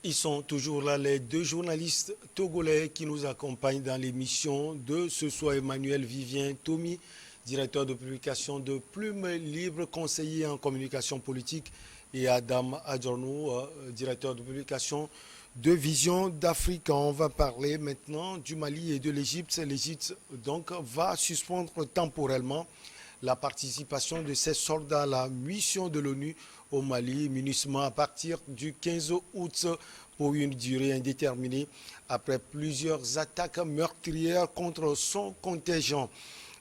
Ils sont toujours là, les deux journalistes togolais qui nous accompagnent dans l'émission de ce soir. Emmanuel Vivien Tomi, directeur de publication de Plume Libre, conseiller en communication politique, et Adam Adjornou, directeur de publication de Vision d'Afrique. On va parler maintenant du Mali et de l'Égypte. L'Égypte donc va suspendre temporairement la participation de ses soldats à la mission de l'ONU au Mali, MINUSMA, à partir du 15 août pour une durée indéterminée après plusieurs attaques meurtrières contre son contingent.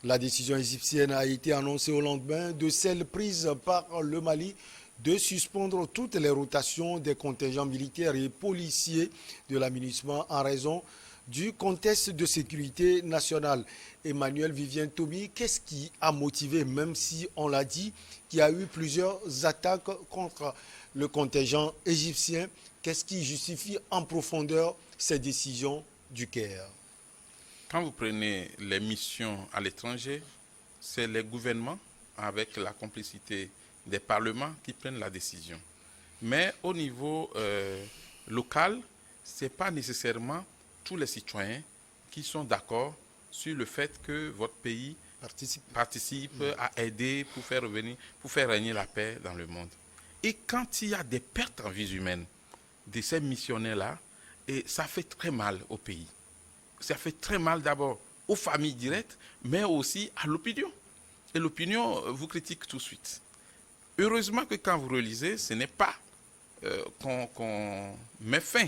La décision égyptienne a été annoncée au lendemain de celle prise par le Mali de suspendre toutes les rotations des contingents militaires et policiers de la MINUSMA en raison du contexte de sécurité nationale. Emmanuel Vivien Tomi, qu'est-ce qui a motivé, même si on l'a dit, qu'il y a eu plusieurs attaques contre le contingent égyptien, qu'est-ce qui justifie en profondeur ces décisions du Caire? Quand vous prenez les missions à l'étranger, c'est les gouvernements, avec la complicité des parlements, qui prennent la décision. Mais au niveau local, ce n'est pas nécessairement tous les citoyens qui sont d'accord sur le fait que votre pays participe à aider pour faire régner la paix dans le monde. Et quand il y a des pertes en vies humaines de ces missionnaires-là, et ça fait très mal au pays. Ça fait très mal d'abord aux familles directes, mais aussi à l'opinion. Et l'opinion vous critique tout de suite. Heureusement que quand vous relisez, ce n'est pas qu'on met fin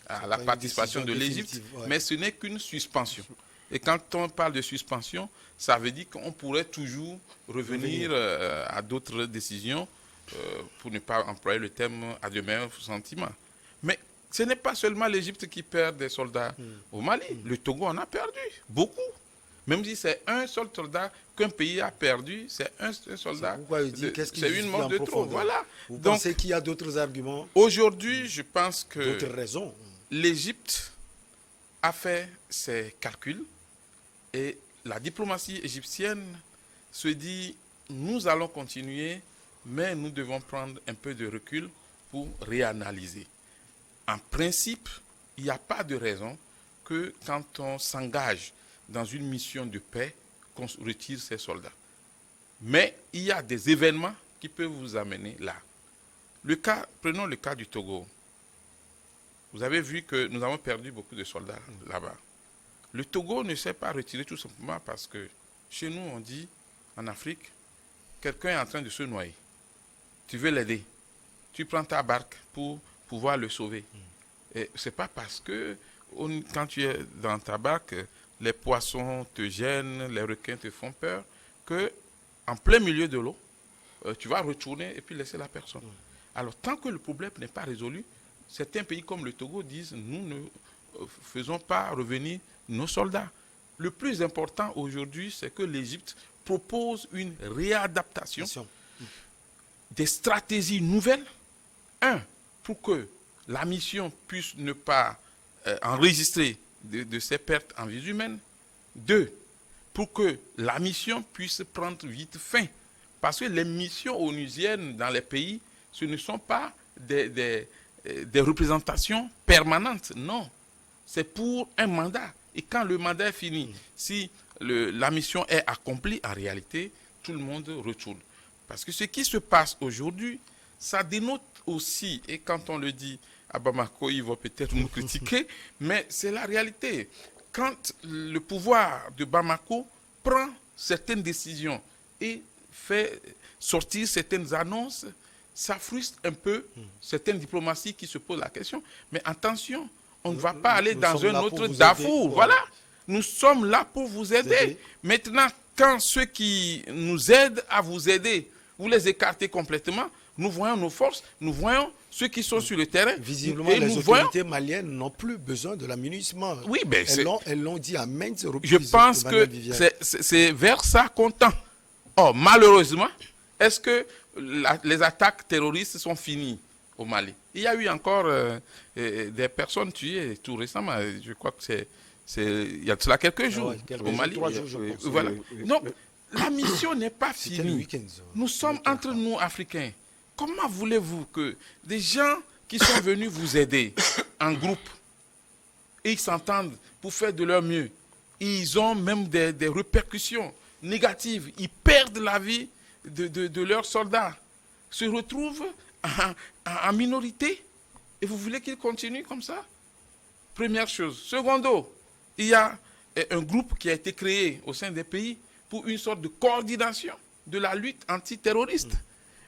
à la participation de l'Égypte, mais ce n'est qu'une suspension. Et quand on parle de suspension, ça veut dire qu'on pourrait toujours revenir à d'autres décisions, pour ne pas employer le terme à de meilleurs sentiments. Mais ce n'est pas seulement l'Égypte qui perd des soldats au Mali. Le Togo en a perdu, beaucoup. Même si c'est un seul soldat qu'un pays a perdu, c'est un soldat, c'est une mort de trop. Voilà. Vous pensez qu'il y a d'autres arguments? Aujourd'hui, je pense que d'autres raisons. L'Égypte a fait ses calculs et la diplomatie égyptienne se dit, nous allons continuer, mais nous devons prendre un peu de recul pour réanalyser. En principe, il n'y a pas de raison que quand on s'engage dans une mission de paix, qu'on retire ses soldats. Mais il y a des événements qui peuvent vous amener là. Prenons le cas du Togo. Vous avez vu que nous avons perdu beaucoup de soldats là-bas. Le Togo ne s'est pas retiré tout simplement parce que chez nous, on dit, en Afrique, quelqu'un est en train de se noyer. Tu veux l'aider. Tu prends ta barque pour pouvoir le sauver. Et ce n'est pas parce que quand tu es dans ta barque, les poissons te gênent, les requins te font peur, que en plein milieu de l'eau, tu vas retourner et puis laisser la personne. Alors, tant que le problème n'est pas résolu, certains pays comme le Togo disent, nous ne faisons pas revenir nos soldats. Le plus important aujourd'hui, c'est que l'Égypte propose une réadaptation, des stratégies nouvelles. Pour que la mission puisse ne pas enregistrer de ces pertes en vies humaines. 2, pour que la mission puisse prendre vite fin. Parce que les missions onusiennes dans les pays, ce ne sont pas des représentations permanentes. Non, c'est pour un mandat. Et quand le mandat est fini, si la mission est accomplie, en réalité, tout le monde retourne. Parce que ce qui se passe aujourd'hui, ça dénote aussi, et quand on le dit à Bamako, ils vont peut-être nous critiquer, mais c'est la réalité. Quand le pouvoir de Bamako prend certaines décisions et fait sortir certaines annonces, ça frustre un peu certaines diplomaties qui se posent la question. Mais attention, on ne va pas aller dans un autre Darfour. Voilà, nous sommes là pour vous aider. Maintenant, quand ceux qui nous aident à vous aider, vous les écartez complètement, nous voyons nos forces, nous voyons ceux qui sont sur le terrain. Visiblement, et les autorités maliennes n'ont plus besoin de la MINUSMA. Oui, mais elles l'ont dit à maintes reprises. Je pense que c'est vers ça qu'on tend. Or, malheureusement, est-ce que les attaques terroristes sont finies au Mali? Il y a eu encore des personnes tuées tout récemment. Je crois que il y a de cela quelques jours au Mali. 3 jours, je pense. Voilà. Donc, la mission n'est pas finie. Nous sommes entre nous, Africains. Comment voulez-vous que des gens qui sont venus vous aider en groupe, et ils s'entendent pour faire de leur mieux, ils ont même des répercussions négatives, ils perdent la vie de leurs soldats, se retrouvent en minorité, et vous voulez qu'ils continuent comme ça? Première chose. Secondo, il y a un groupe qui a été créé au sein des pays pour une sorte de coordination de la lutte antiterroriste.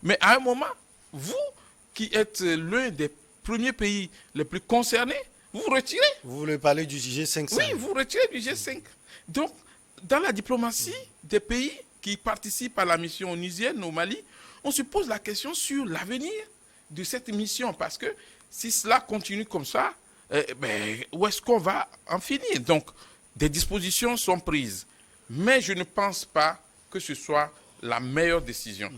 Mais à un moment, vous, qui êtes l'un des premiers pays les plus concernés, vous vous retirez. Vous voulez parler du G5 Oui, vous vous retirez du G5. Donc, dans la diplomatie des pays qui participent à la mission onusienne au Mali, on se pose la question sur l'avenir de cette mission. Parce que si cela continue comme ça, où est-ce qu'on va en finir? Donc, des dispositions sont prises. Mais je ne pense pas que ce soit la meilleure décision.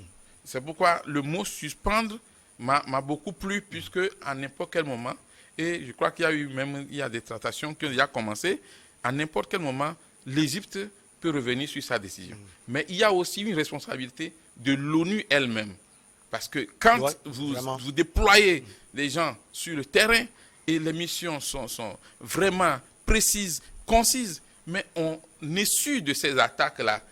C'est pourquoi le mot suspendre m'a beaucoup plu, puisque à n'importe quel moment, et je crois qu'il y a des tractations qui ont déjà commencé, à n'importe quel moment, l'Égypte peut revenir sur sa décision. Mais il y a aussi une responsabilité de l'ONU elle-même. Parce que quand vous déployez des gens sur le terrain, et les missions sont vraiment précises, concises, mais on est sûr de ces attaques-là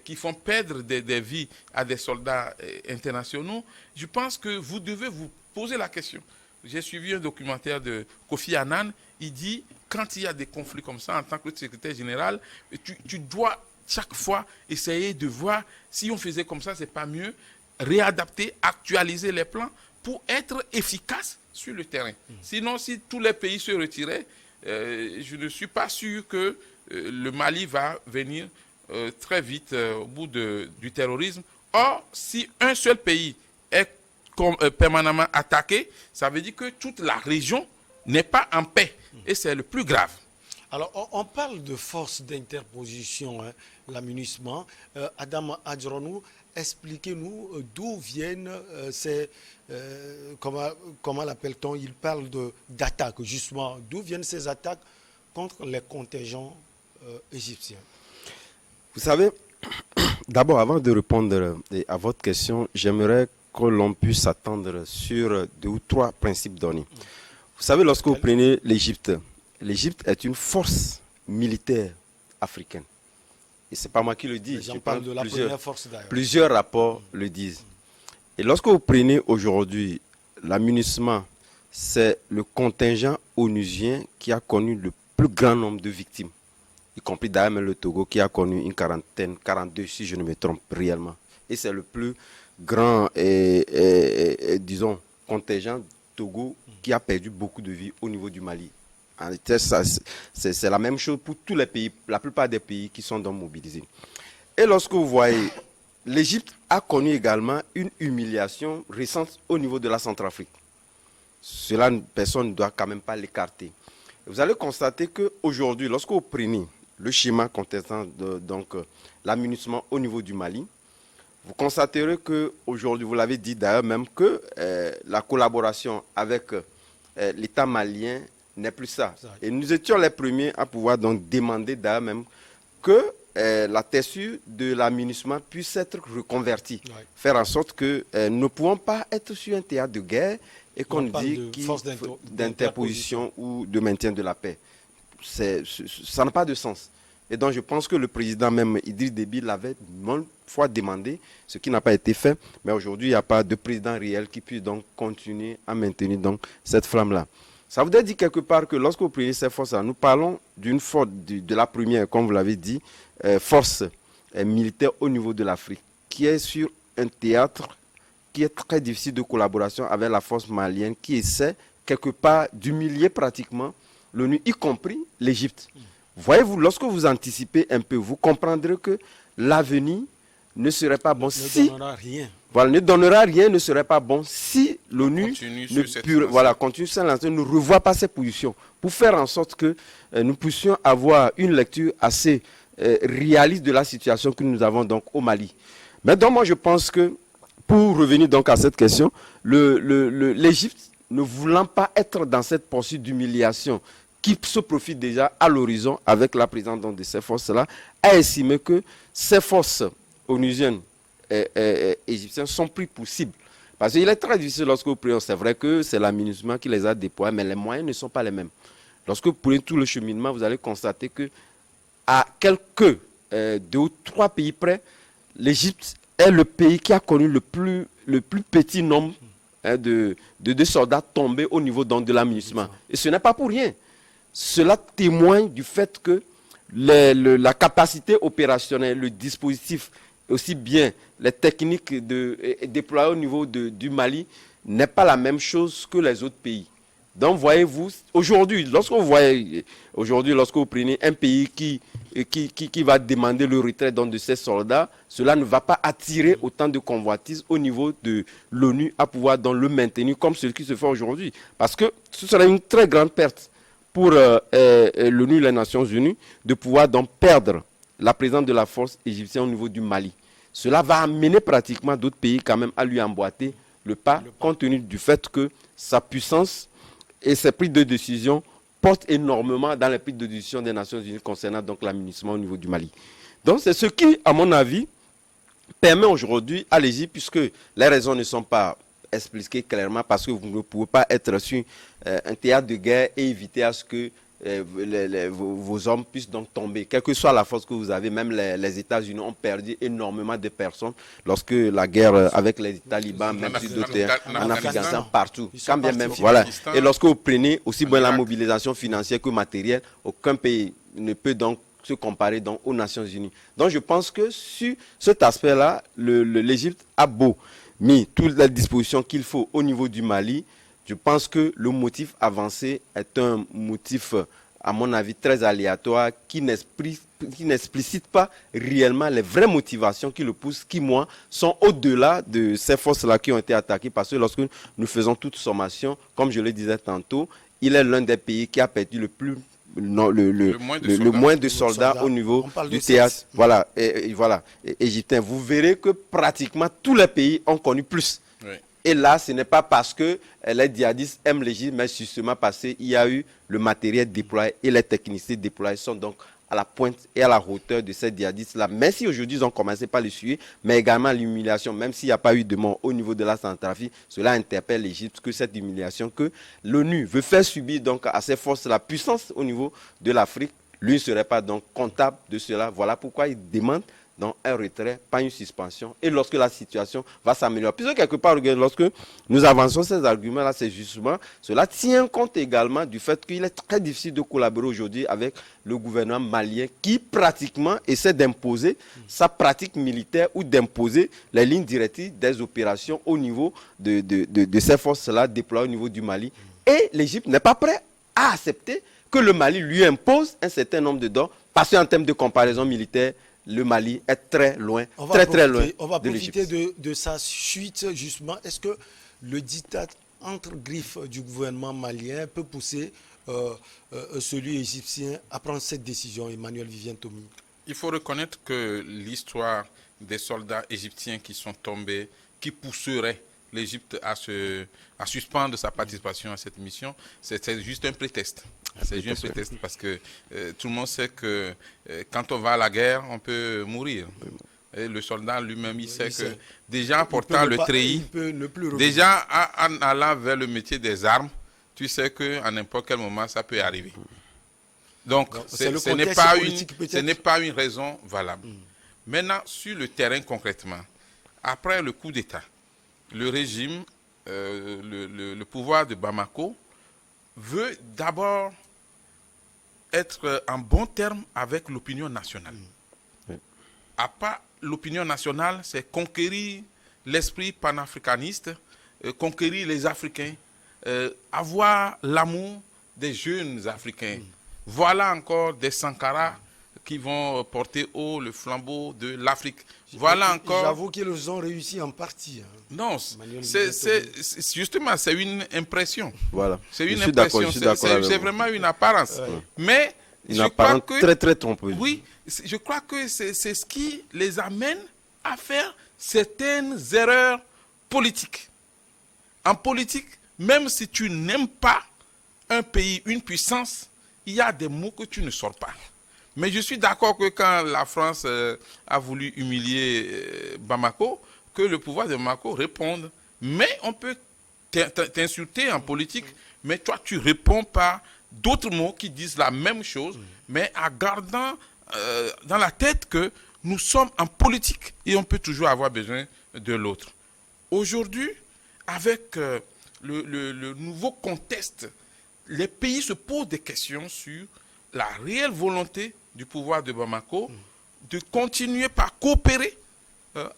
qui font perdre des vies à des soldats internationaux, je pense que vous devez vous poser la question. J'ai suivi un documentaire de Kofi Annan, il dit, quand il y a des conflits comme ça, en tant que secrétaire général, tu dois chaque fois essayer de voir si on faisait comme ça, c'est pas mieux, réadapter, actualiser les plans pour être efficace sur le terrain. Sinon, si tous les pays se retiraient, je ne suis pas sûr que le Mali va venir très vite au bout du terrorisme. Or, si un seul pays est permanemment attaqué, ça veut dire que toute la région n'est pas en paix. Et c'est le plus grave. Alors, on parle de force d'interposition, hein, l'amunissement. Adam Adjronou, expliquez-nous d'où viennent ces... comment l'appelle-t-on? Il parle d'attaques, justement. D'où viennent ces attaques contre les contingents égyptiens? Vous savez, d'abord, avant de répondre à votre question, j'aimerais que l'on puisse s'attendre sur 2 ou 3 principes donnés. Vous savez, lorsque vous prenez l'Égypte, l'Égypte est une force militaire africaine. Et ce n'est pas moi qui le dis. J'en parle de la première force d'ailleurs. Plusieurs rapports le disent. Et lorsque vous prenez aujourd'hui l'amunissement, c'est le contingent onusien qui a connu le plus grand nombre de victimes, y compris d'ailleurs le Togo qui a connu une quarantaine, 42 si je ne me trompe réellement. Et c'est le plus grand, disons, contingent Togo qui a perdu beaucoup de vies au niveau du Mali. C'est la même chose pour tous les pays, la plupart des pays qui sont donc mobilisés. Et lorsque vous voyez, l'Égypte a connu également une humiliation récente au niveau de la Centrafrique. Cela, personne ne doit quand même pas l'écarter. Vous allez constater qu'aujourd'hui, lorsque vous prenez le schéma contestant l'amunissement au niveau du Mali, vous constaterez qu'aujourd'hui, vous l'avez dit d'ailleurs même, que la collaboration avec l'État malien n'est plus ça. Et nous étions les premiers à pouvoir donc demander d'ailleurs même que la texture de l'amunissement puisse être reconvertie. Ouais. Faire en sorte que nous ne pouvons pas être sur un théâtre de guerre et qu'on dit d'interposition ou de maintien de la paix. Ça n'a pas de sens. Et donc je pense que le président même, Idriss Déby, l'avait une fois demandé, ce qui n'a pas été fait. Mais aujourd'hui, il n'y a pas de président réel qui puisse donc continuer à maintenir donc cette flamme-là. Ça voudrait dire quelque part que lorsque vous prenez ces forces-là, nous parlons d'une force, de la première, comme vous l'avez dit, force militaire au niveau de l'Afrique, qui est sur un théâtre qui est très difficile de collaboration avec la force malienne, qui essaie quelque part d'humilier pratiquement l'ONU, y compris l'Égypte. Voyez-vous, lorsque vous anticipez un peu, vous comprendrez que l'avenir ne serait pas bon si... ne donnera rien, ne serait pas bon si l'ONU continue sa lancée, ne revoit pas ses positions pour faire en sorte que nous puissions avoir une lecture assez réaliste de la situation que nous avons donc au Mali. Mais donc moi je pense que, pour revenir donc à cette question, l'Égypte, ne voulant pas être dans cette poursuite d'humiliation qui se profite déjà à l'horizon avec la présence de ces forces-là, a estimé que ces forces onusiennes égyptiennes sont pris pour cible. Parce qu'il est très difficile lorsque vous prenez, c'est vrai que c'est la MINUSMA qui les a déployés, mais les moyens ne sont pas les mêmes. Lorsque vous prenez tout le cheminement, vous allez constater que à quelques 2 ou 3 pays près, l'Égypte est le pays qui a connu le plus petit nombre de soldats tombés au niveau donc, de la MINUSMA. Et ce n'est pas pour rien. Cela témoigne du fait que la capacité opérationnelle, le dispositif, aussi bien les techniques déployées au niveau du Mali, n'est pas la même chose que les autres pays. Donc, voyez-vous, aujourd'hui, lorsque vous prenez un pays qui va demander le retrait de ses soldats, cela ne va pas attirer autant de convoitises au niveau de l'ONU à pouvoir le maintenir comme ce qui se fait aujourd'hui. Parce que ce serait une très grande perte pour l'ONU et les Nations Unies de pouvoir donc perdre la présence de la force égyptienne au niveau du Mali. Cela va amener pratiquement d'autres pays quand même à lui emboîter le pas, compte tenu du fait que sa puissance et ses prises de décision portent énormément dans les prises de décision des Nations Unies concernant donc l'aménagement au niveau du Mali. Donc c'est ce qui, à mon avis, permet aujourd'hui à l'Égypte, puisque les raisons ne sont pas expliquées clairement, parce que vous ne pouvez pas être sur un théâtre de guerre et éviter à ce que vos hommes puissent donc tomber. Quelle que soit la force que vous avez, même les États-Unis ont perdu énormément de personnes lorsque la guerre avec les talibans, même sur d'autres terres, en Afghanistan, partout. Quand bien même, voilà. Et lorsque vous prenez aussi bien la mobilisation financière que matérielle, aucun pays ne peut donc se comparer donc aux Nations Unies. Donc je pense que sur cet aspect-là, l'Égypte a beau mis toutes les dispositions qu'il faut au niveau du Mali. Je pense que le motif avancé est un motif, à mon avis, très aléatoire, qui n'explicite pas réellement les vraies motivations qui le poussent, qui, moi, sont au-delà de ces forces-là qui ont été attaquées. Parce que lorsque nous faisons toute sommation, comme je le disais tantôt, il est l'un des pays qui a perdu le moins de soldats au niveau du théâtre égyptien. Vous verrez que pratiquement tous les pays ont connu plus. Oui. Et là, ce n'est pas parce que les djihadistes aiment l'Égypte, mais justement parce qu'il y a eu le matériel déployé et les techniciens déployés sont donc à la pointe et à la hauteur de ces djihadistes-là. Même si aujourd'hui, ils ont commencé par le suivre, mais également l'humiliation, même s'il n'y a pas eu de mort au niveau de la Centrafrique, cela interpelle l'Égypte, que cette humiliation que l'ONU veut faire subir donc à ces forces la puissance au niveau de l'Afrique, lui ne serait pas donc comptable de cela. Voilà pourquoi il demande donc un retrait, pas une suspension. Et lorsque la situation va s'améliorer. Puisque quelque part, lorsque nous avançons ces arguments-là, c'est justement, cela tient compte également du fait qu'il est très difficile de collaborer aujourd'hui avec le gouvernement malien qui pratiquement essaie d'imposer sa pratique militaire ou d'imposer les lignes directives des opérations au niveau de ces forces-là déployées au niveau du Mali. Et l'Égypte n'est pas prêt à accepter que le Mali lui impose un certain nombre de dons, parce qu'en termes de comparaison militaire, le Mali est très loin, très loin. On va profiter de sa suite, justement. Est-ce que le diktat entre griffes du gouvernement malien peut pousser celui égyptien à prendre cette décision, Emmanuel Vivien Tomi? Il faut reconnaître que l'histoire des soldats égyptiens qui sont tombés, qui pousseraient l'Égypte à suspendre sa participation à cette mission, c'est juste un prétexte. C'est juste un prétexte parce que tout le monde sait que quand on va à la guerre, on peut mourir. Et le soldat lui-même, il sait que déjà en portant le treillis, déjà en allant vers le métier des armes, tu sais qu'à n'importe quel moment, ça peut arriver. Donc, ce n'est pas une raison valable. Maintenant, sur le terrain concrètement, après le coup d'État, le régime, le pouvoir de Bamako veut d'abord être en bon terme avec l'opinion nationale. À part l'opinion nationale, c'est conquérir l'esprit panafricaniste, conquérir les Africains, avoir l'amour des jeunes Africains. Voilà encore des Sankara qui vont porter haut le flambeau de l'Afrique. Voilà encore. J'avoue qu'ils ont réussi en partie. Non, justement, c'est une impression. Voilà. C'est une impression. C'est vraiment une apparence. Mais une apparence très très trompeuse. Oui, je crois que c'est ce qui les amène à faire certaines erreurs politiques. En politique, même si tu n'aimes pas un pays, une puissance, il y a des mots que tu ne sors pas. Mais je suis d'accord que quand la France a voulu humilier Bamako, que le pouvoir de Bamako réponde Mais on peut t'insulter en politique, mais toi, tu réponds par d'autres mots qui disent la même chose, mais en gardant dans la tête que nous sommes en politique et on peut toujours avoir besoin de l'autre. Aujourd'hui, avec le nouveau contexte, les pays se posent des questions sur la réelle volonté du pouvoir de Bamako de continuer par coopérer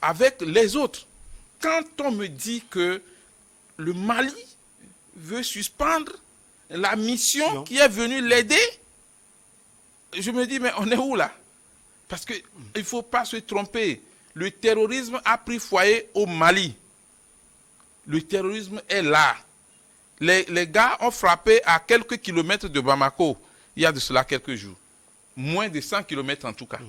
avec les autres. Quand on me dit que le Mali veut suspendre la mission qui est venue l'aider, je me dis, mais on est où là? Parce qu'il ne faut pas se tromper. Le terrorisme a pris foyer au Mali. Le terrorisme est là. Les gars ont frappé à quelques kilomètres de Bamako, il y a de cela quelques jours. Moins de 100 kilomètres en tout cas.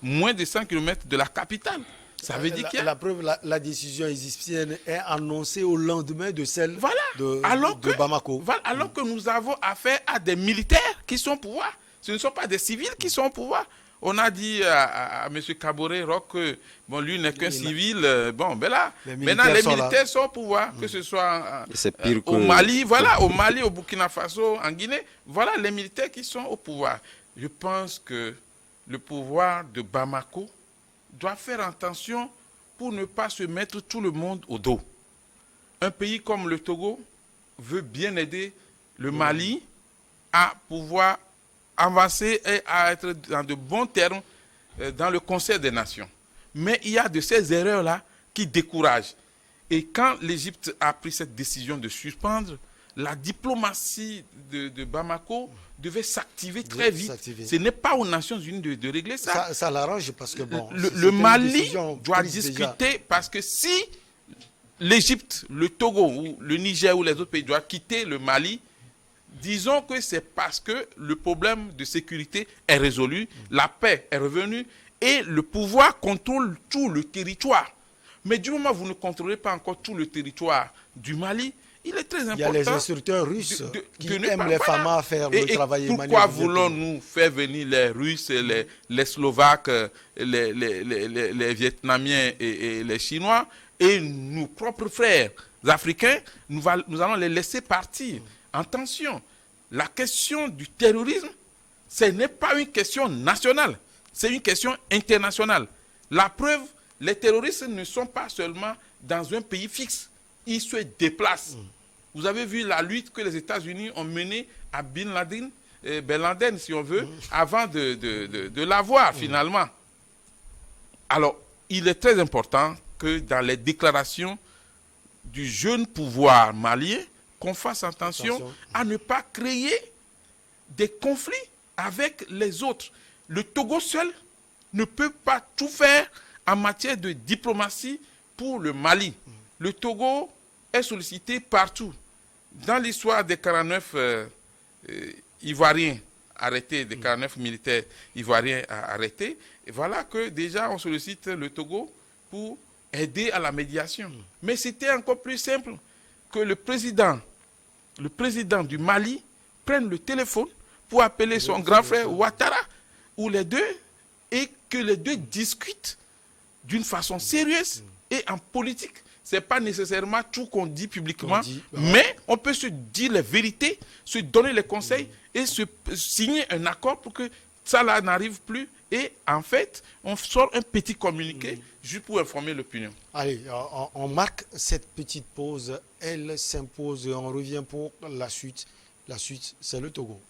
Moins de 100 kilomètres de la capitale. Ça veut dire qu'il y a... La preuve, la décision égyptienne est annoncée au lendemain de celle de Bamako. Voilà, alors que nous avons affaire à des militaires qui sont au pouvoir. Ce ne sont pas des civils qui sont au pouvoir. On a dit à M. Kaboré Rock que bon, lui n'est qu'un civil. Maintenant les militaires sont au pouvoir, que ce soit au Mali, au Mali, au Burkina Faso, en Guinée. Voilà les militaires qui sont au pouvoir. Je pense que le pouvoir de Bamako doit faire attention pour ne pas se mettre tout le monde au dos. Un pays comme le Togo veut bien aider le Mali à pouvoir avancer et à être dans de bons termes dans le Conseil des Nations. Mais il y a de ces erreurs-là qui découragent. Et quand l'Égypte a pris cette décision de suspendre, la diplomatie de Bamako devait s'activer très vite. Ce n'est pas aux Nations Unies de régler ça. Ça l'arrange parce que bon... Le Mali doit discuter parce que si l'Égypte, le Togo, ou le Niger ou les autres pays doivent quitter le Mali, disons que c'est parce que le problème de sécurité est résolu, la paix est revenue et le pouvoir contrôle tout le territoire. Mais du moment où vous ne contrôlez pas encore tout le territoire du Mali, il est très important. Il y a les instructeurs russes qui aiment les FAMA faire le travail. Pourquoi voulons-nous faire venir les Russes, les Slovaques, les Vietnamiens et les Chinois et nos propres frères africains, nous allons les laisser partir. Attention, la question du terrorisme, ce n'est pas une question nationale, c'est une question internationale. La preuve, les terroristes ne sont pas seulement dans un pays fixe, ils se déplacent. Vous avez vu la lutte que les États-Unis ont menée à Ben Laden, si on veut, avant de l'avoir finalement. Alors, il est très important que dans les déclarations du jeune pouvoir malien, qu'on fasse attention à ne pas créer des conflits avec les autres. Le Togo seul ne peut pas tout faire en matière de diplomatie pour le Mali. Le Togo est sollicité partout. Dans l'histoire des 49 Ivoiriens arrêtés, des 49 militaires ivoiriens arrêtés, et voilà que déjà on sollicite le Togo pour aider à la médiation. Mais c'était encore plus simple que le président du Mali prenne le téléphone pour appeler son grand frère Ouattara, ou les deux, et que les deux discutent d'une façon sérieuse et en politique. Ce n'est pas nécessairement tout qu'on dit publiquement, mais on peut se dire les vérités, se donner les conseils et signer un accord pour que ça là n'arrive plus. Et en fait, on sort un petit communiqué juste pour informer l'opinion. Allez, on marque cette petite pause. Elle s'impose et on revient pour la suite. La suite, c'est le Togo.